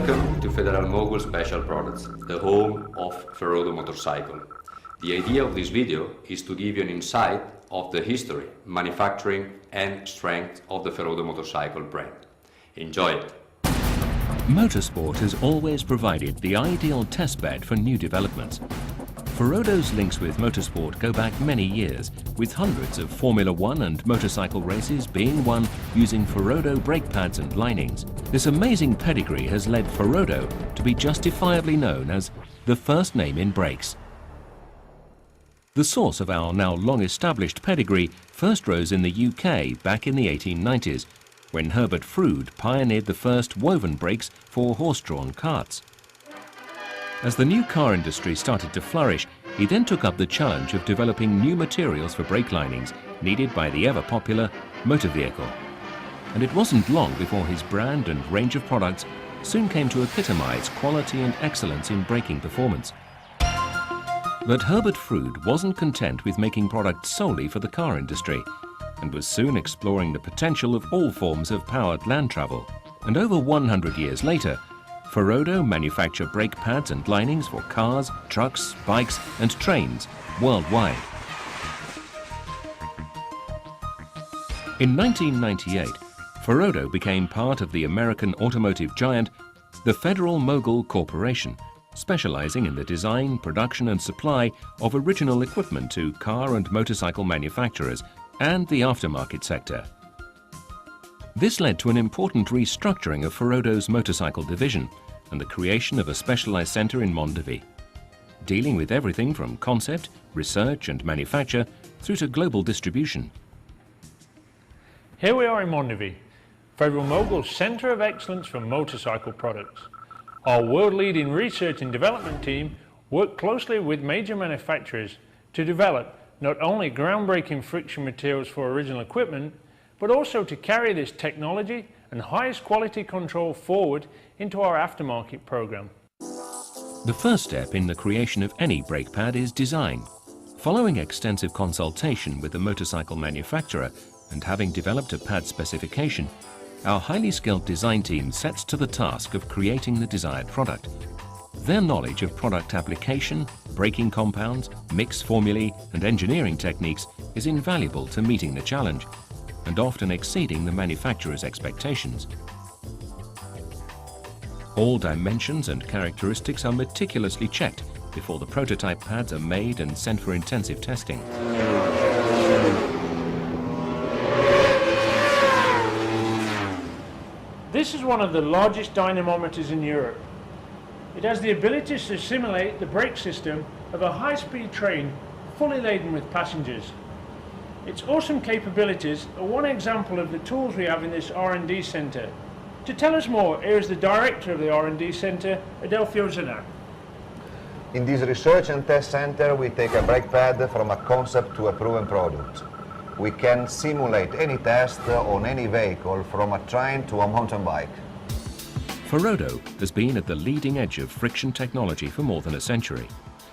Welcome to Federal Mogul Special Products, the home of Ferodo motorcycle. The idea of this video is to give you an insight of the history, manufacturing and strength of the Ferodo motorcycle brand. Enjoy it! Motorsport has always provided the ideal testbed for new developments. Ferodo's links with motorsport go back many years, with hundreds of Formula One and motorcycle races being won using Ferodo brake pads and linings. This amazing pedigree has led Ferodo to be justifiably known as the first name in brakes. The source of our now long-established pedigree first rose in the UK back in the 1890s, when Herbert Froude pioneered the first woven brakes for horse-drawn carts. As the new car industry started to flourish, he then took up the challenge of developing new materials for brake linings needed by the ever-popular motor vehicle. And it wasn't long before his brand and range of products soon came to epitomize quality and excellence in braking performance. But Herbert Froude wasn't content with making products solely for the car industry, and was soon exploring the potential of all forms of powered land travel. And over 100 years later, Ferodo manufacture brake pads and linings for cars, trucks, bikes and trains worldwide. In 1998, Ferodo became part of the American automotive giant, the Federal Mogul Corporation, specializing in the design, production and supply of original equipment to car and motorcycle manufacturers and the aftermarket sector. This led to an important restructuring of Ferodo's motorcycle division and the creation of a specialized center in Mondovi, dealing with everything from concept, research and manufacture through to global distribution. Here we are in Mondovi, Federal Mogul's Center of Excellence for motorcycle products. Our world-leading research and development team work closely with major manufacturers to develop not only groundbreaking friction materials for original equipment, but also to carry this technology and highest quality control forward into our aftermarket program. The first step in the creation of any brake pad is design. Following extensive consultation with the motorcycle manufacturer and having developed a pad specification, our highly skilled design team sets to the task of creating the desired product. Their knowledge of product application, braking compounds, mix formulae and engineering techniques is invaluable to meeting the challenge, and often exceeding the manufacturer's expectations. All dimensions and characteristics are meticulously checked before the prototype pads are made and sent for intensive testing. This is one of the largest dynamometers in Europe. It has the ability to simulate the brake system of a high-speed train fully laden with passengers. Its awesome capabilities are one example of the tools we have in this R&D centre. To tell us more, here is the director of the R&D centre, Adelphio Zanak. In this research and test center, we take a brake pad from a concept to a proven product. We can simulate any test on any vehicle, from a train to a mountain bike. Ferodo has been at the leading edge of friction technology for more than a century.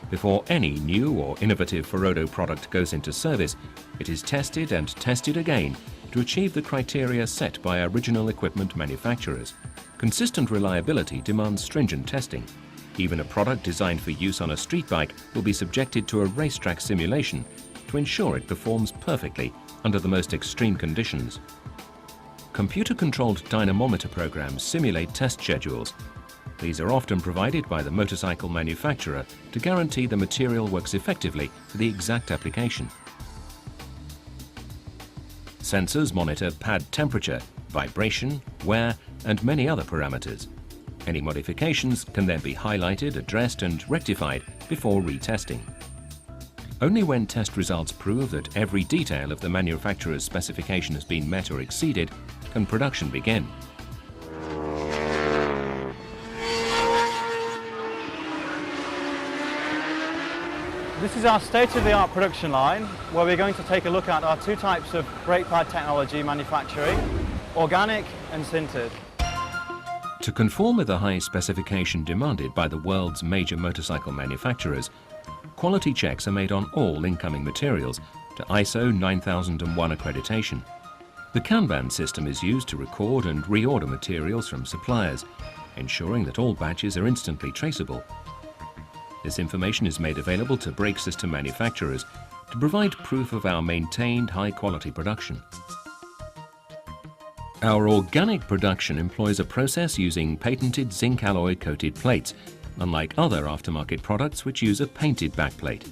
Before any new or innovative Ferodo product goes into service, it is tested and tested again to achieve the criteria set by original equipment manufacturers. Consistent reliability demands stringent testing. Even a product designed for use on a street bike will be subjected to a racetrack simulation to ensure it performs perfectly under the most extreme conditions. Computer-controlled dynamometer programs simulate test schedules. These are often provided by the motorcycle manufacturer to guarantee the material works effectively for the exact application. Sensors monitor pad temperature, vibration, wear, and many other parameters. Any modifications can then be highlighted, addressed, and rectified before retesting. Only when test results prove that every detail of the manufacturer's specification has been met or exceeded can production begin. This is our state-of-the-art production line, where we're going to take a look at our two types of brake pad technology manufacturing, organic and sintered. To conform with the high specification demanded by the world's major motorcycle manufacturers, quality checks are made on all incoming materials to ISO 9001 accreditation. The Kanban system is used to record and reorder materials from suppliers. ensuring that all batches are instantly traceable. This information is made available to brake system manufacturers to provide proof of our maintained high-quality production. Our organic production employs a process using patented zinc alloy coated plates, unlike other aftermarket products which use a painted backplate.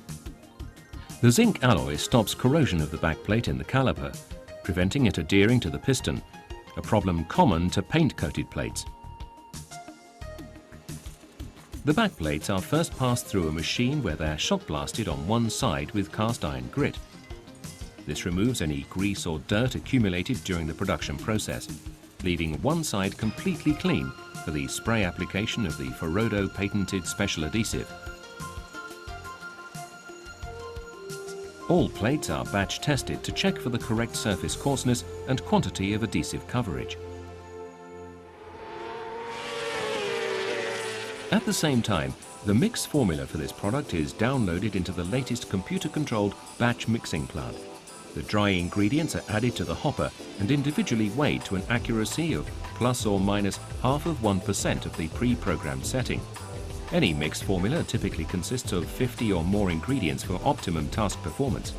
The zinc alloy stops corrosion of the backplate in the caliper, preventing it adhering to the piston, a problem common to paint-coated plates. The backplates are first passed through a machine where they're shot blasted on one side with cast iron grit. This removes any grease or dirt accumulated during the production process, leaving one side completely clean for the spray application of the Ferodo patented special adhesive. All plates are batch tested to check for the correct surface coarseness and quantity of adhesive coverage. At the same time, the mix formula for this product is downloaded into the latest computer-controlled batch mixing plant. The dry ingredients are added to the hopper and individually weighed to an accuracy of plus or minus 0.5% of the pre-programmed setting. Any mix formula typically consists of 50 or more ingredients for optimum task performance.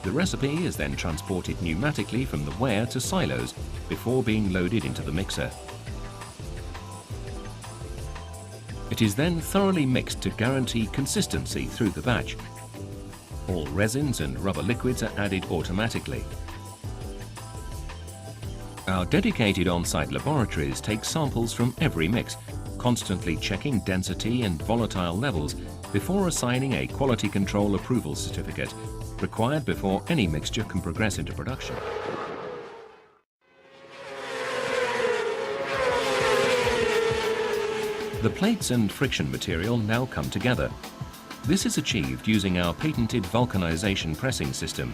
The recipe is then transported pneumatically from the ware to silos before being loaded into the mixer. It is then thoroughly mixed to guarantee consistency through the batch. All resins and rubber liquids are added automatically. Our dedicated on-site laboratories take samples from every mix, constantly checking density and volatile levels before assigning a quality control approval certificate, required before any mixture can progress into production. The plates and friction material now come together. This is achieved using our patented vulcanization pressing system,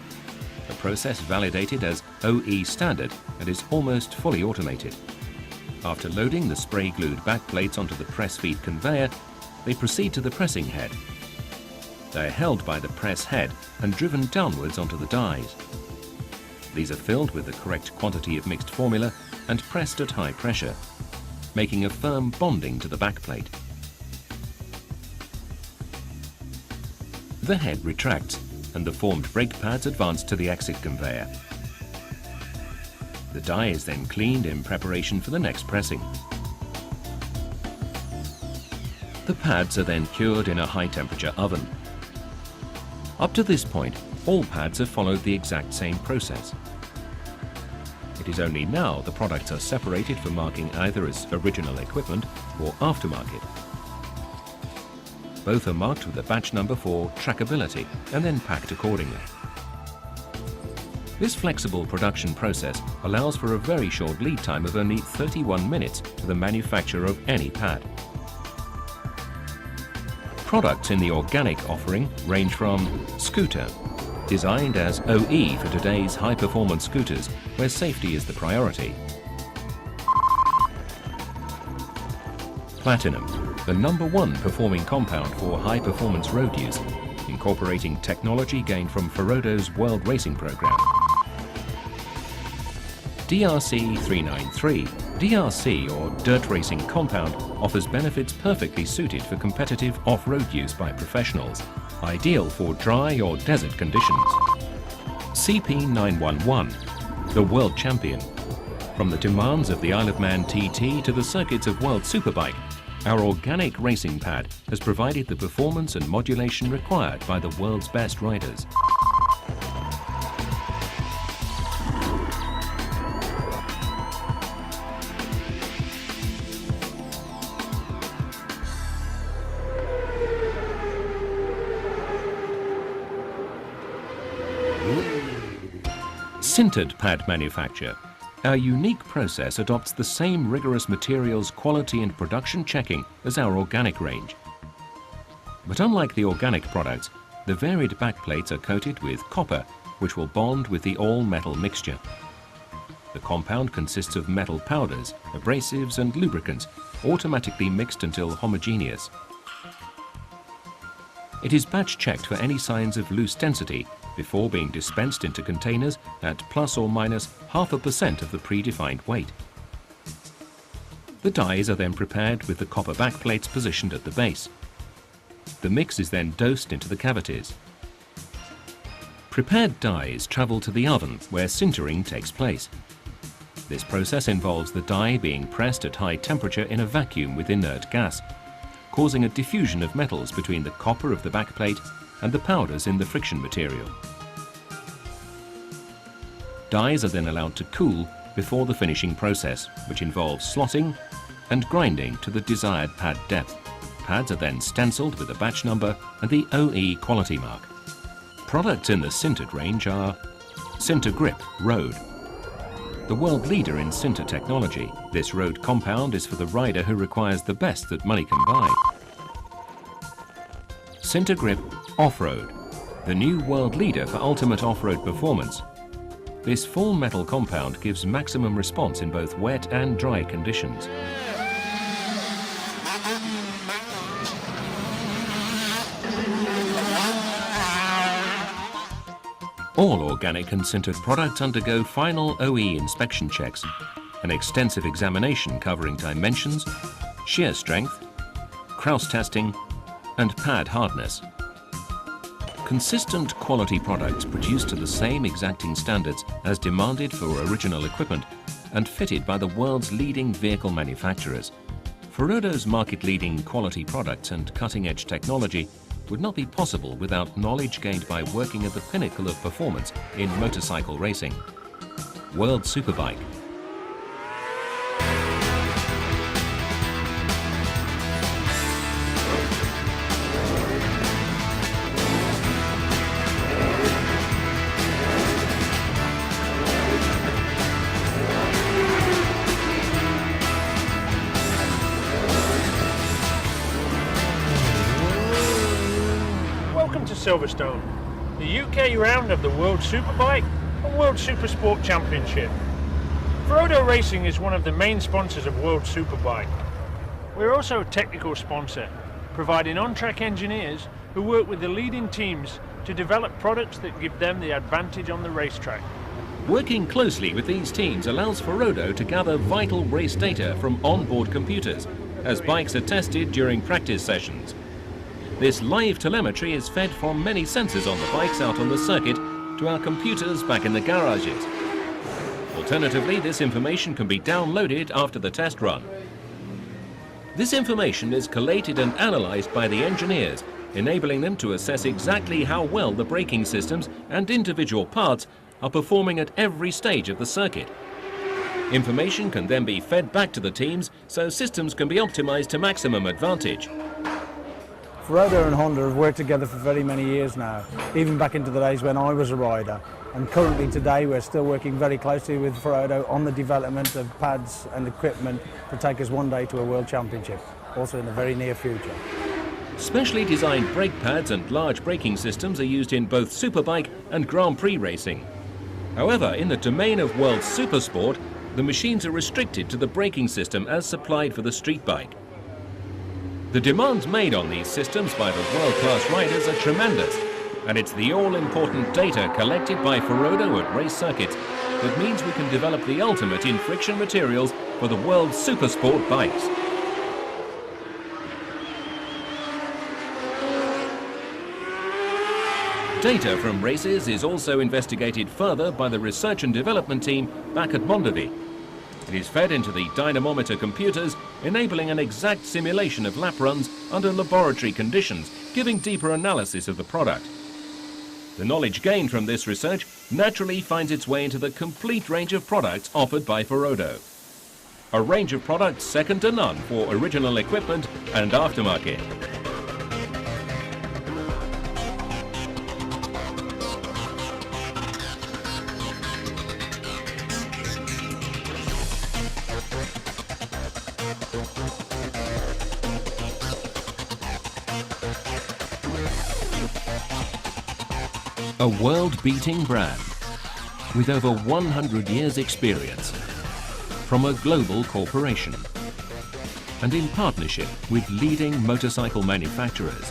a process validated as OE standard and is almost fully automated. After loading the spray-glued backplates onto the press feed conveyor, they proceed to the pressing head. They are held by the press head and driven downwards onto the dies. These are filled with the correct quantity of mixed formula and pressed at high pressure, making a firm bonding to the backplate. The head retracts and the formed brake pads advance to the exit conveyor. The die is then cleaned in preparation for the next pressing. The pads are then cured in a high-temperature oven. Up to this point, all pads have followed the exact same process. It is only now the products are separated for marking either as original equipment or aftermarket. Both are marked with a batch number for trackability and then packed accordingly. This flexible production process allows for a very short lead time of only 31 minutes to the manufacture of any pad. Products in the organic offering range from scooter, designed as OE for today's high-performance scooters where safety is the priority. Platinum, the #1 performing compound for high-performance road use, incorporating technology gained from Ferodo's World Racing Program. DRC 393. DRC, or Dirt Racing Compound, offers benefits perfectly suited for competitive off-road use by professionals, ideal for dry or desert conditions. CP911, the world champion. From the demands of the Isle of Man TT to the circuits of World Superbike, our organic racing pad has provided the performance and modulation required by the world's best riders. Sintered pad manufacture. Our unique process adopts the same rigorous materials quality and production checking as our organic range. But unlike the organic products, the varied backplates are coated with copper, which will bond with the all-metal mixture. The compound consists of metal powders, abrasives and lubricants, automatically mixed until homogeneous. It is batch checked for any signs of loose density before being dispensed into containers at plus or minus 0.5% of the predefined weight. The dies are then prepared with the copper backplates positioned at the base. The mix is then dosed into the cavities. Prepared dies travel to the oven where sintering takes place. This process involves the die being pressed at high temperature in a vacuum with inert gas, causing a diffusion of metals between the copper of the backplate and the powders in the friction material. Dies are then allowed to cool before the finishing process, which involves slotting and grinding to the desired pad depth. Pads are then stenciled with a batch number and the OE quality mark. Products in the sintered range are Sinter Grip Road, the world leader in sinter technology. This road compound is for the rider who requires the best that money can buy. Sinter Grip Off-Road, the new world leader for ultimate off-road performance. This full metal compound gives maximum response in both wet and dry conditions. All organic and sintered products undergo final OE inspection checks, an extensive examination covering dimensions, shear strength, crouse testing, and pad hardness. Consistent quality products produced to the same exacting standards as demanded for original equipment and fitted by the world's leading vehicle manufacturers. Ferodo's market-leading quality products and cutting-edge technology would not be possible without knowledge gained by working at the pinnacle of performance in motorcycle racing. World Superbike. Welcome to Silverstone, the UK round of the World Superbike and World Supersport Championship. Ferodo Racing is one of the main sponsors of World Superbike. We're also a technical sponsor, providing on-track engineers who work with the leading teams to develop products that give them the advantage on the racetrack. Working closely with these teams allows Ferodo to gather vital race data from onboard computers as bikes are tested during practice sessions. This live telemetry is fed from many sensors on the bikes out on the circuit to our computers back in the garages. Alternatively, this information can be downloaded after the test run. This information is collated and analysed by the engineers, enabling them to assess exactly how well the braking systems and individual parts are performing at every stage of the circuit. Information can then be fed back to the teams so systems can be optimised to maximum advantage. Ferodo and Honda have worked together for very many years now, even back into the days when I was a rider. And currently today we're still working very closely with Ferodo on the development of pads and equipment to take us one day to a World Championship, also in the very near future. Specially designed brake pads and large braking systems are used in both Superbike and Grand Prix racing. However, in the domain of World Supersport, the machines are restricted to the braking system as supplied for the street bike. The demands made on these systems by the world-class riders are tremendous, and it's the all-important data collected by Ferodo at race circuits that means we can develop the ultimate in friction materials for the world's supersport bikes. Data from races is also investigated further by the research and development team back at Mondovì. It is fed into the dynamometer computers, enabling an exact simulation of lap runs under laboratory conditions, giving deeper analysis of the product. The knowledge gained from this research naturally finds its way into the complete range of products offered by Ferodo. A range of products second to none for original equipment and aftermarket. A world-beating brand with over 100 years' experience from a global corporation and in partnership with leading motorcycle manufacturers.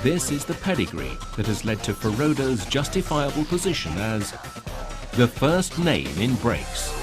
This is the pedigree that has led to Ferodo's justifiable position as the first name in brakes.